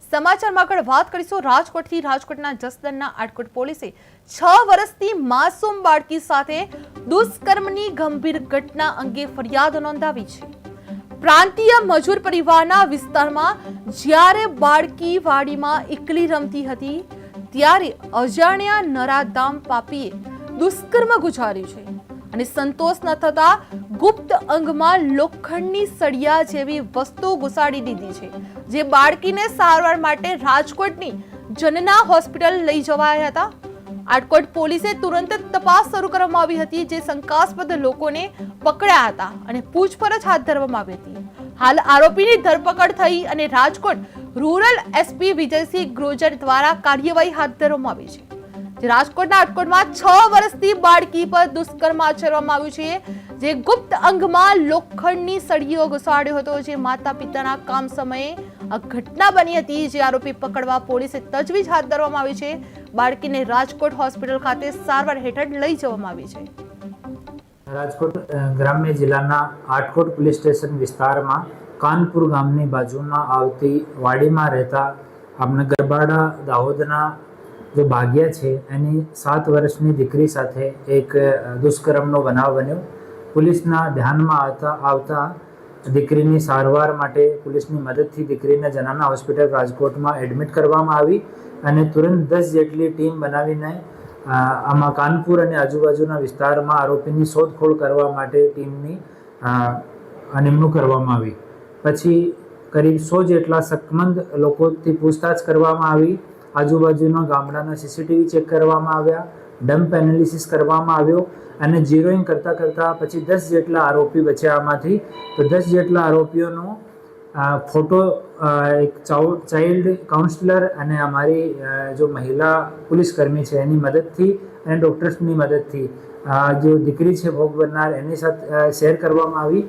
સમાચારમાં આગળ વાત કરીશું રાજકોટથી। રાજકોટના જસદણના આટકોટ પોલીસે 6 વર્ષથી માસૂમ બાળકી સાથે દુષ્કર્મની ગંભીર ઘટના અંગે ફરિયાદ નોંધાવી છે। પ્રાંતીય મજૂર પરિવારના વિસ્તારમાં જ્યારે બાળકી વાડીમાં એકલી રમતી હતી ત્યારે અજાણ્યા નરાધામ પાપીએ દુષ્કર્મ ગુજાર્યું છે અને સંતોષ ન થતા ગુપ્ત અંગમાં લોખંડની સળિયા જેવી વસ્તુ ઘુસાડી દીધી છે, જે બાળકીને સારવાર માટે રાજકોટની જનના હોસ્પિટલ લઈ જવાયા હતા। આટકોટ પોલીસે તુરંત તપાસ શરૂ કરવામાં આવી હતી, જે શંકાસ્પદ લોકોને પકડ્યા હતા અને પૂછપરછ હાથ ધરવામાં આવી હતી। હાલ આરોપીની ધરપકડ થઈ અને રાજકોટ રૂરલ એસપી વિજયસિંહ ગ્રોજર દ્વારા કાર્યવાહી હાથ ધરવામાં આવી છે। રાજકોટના આટકોટમાં 6 વર્ષથી બાળકી પર દુષ્કર્મ આચરવામાં આવ્યું છે, જે ગુપ્ત અંગમાં લોખંડની સળીઓ ઘુસાડ્યો હતો, જે માતા પિતાના કામ સમયે આ ઘટના બની હતી, જે આરોપી પકડવા પોલીસે તજવીજ હાથ ધરવામાં આવી છે। બાળકીને રાજકોટ હોસ્પિટલ ખાતે સારવાર હેઠળ લઈ જવામાં આવી છે। રાજકોટ ગ્રામ્ય જિલ્લાના આટકોટ પોલીસ સ્ટેશન વિસ્તારમાં કાનપુર ગામની બાજુમાં આવતી વાડીમાં રહેતા આપણા ગરબાડા દાહોદના जो भाग्या है एनी 7 वर्षनी दीकरी साथे एक दुष्कर्मનો બનાવ બન્યો। પોલીસના ધ્યાનમાં આવતા દીકરીની સારવાર માટે પોલીસની મદદથી દીકરીને જનાના હોસ્પિટલ રાજકોટમાં એડમિટ કરવામાં આવી અને તુરંત 10 જેટલી ટીમ બનાવીને આમાં કાનપુર અને આજુબાજુના વિસ્તારમાં આરોપીની શોધખોળ કરવા માટે ટીમની નિમણૂક કરવામાં આવી। પછી કરીબ 100 જેટલા શકમંદ લોકોથી પૂછતાછ કરવામાં આવી। આજુબાજુના ગામડાના સીસીટીવી ચેક કરવામાં આવ્યા, ડમ્પ એનાલિસિસ કરવામાં આવ્યો અને ઝીરોઈંગ કરતાં પછી 10 જેટલા આરોપી બચ્યા આમાંથી। તો 10 જેટલા આરોપીઓનો ફોટો એક ચાઇલ્ડ કાઉન્સિલર અને અમારી જો મહિલા પોલીસકર્મી છે એની મદદથી અને ડૉક્ટર્સની મદદથી જો દીકરી છે ભોગ બનનાર એની સાથે શેર કરવામાં આવી।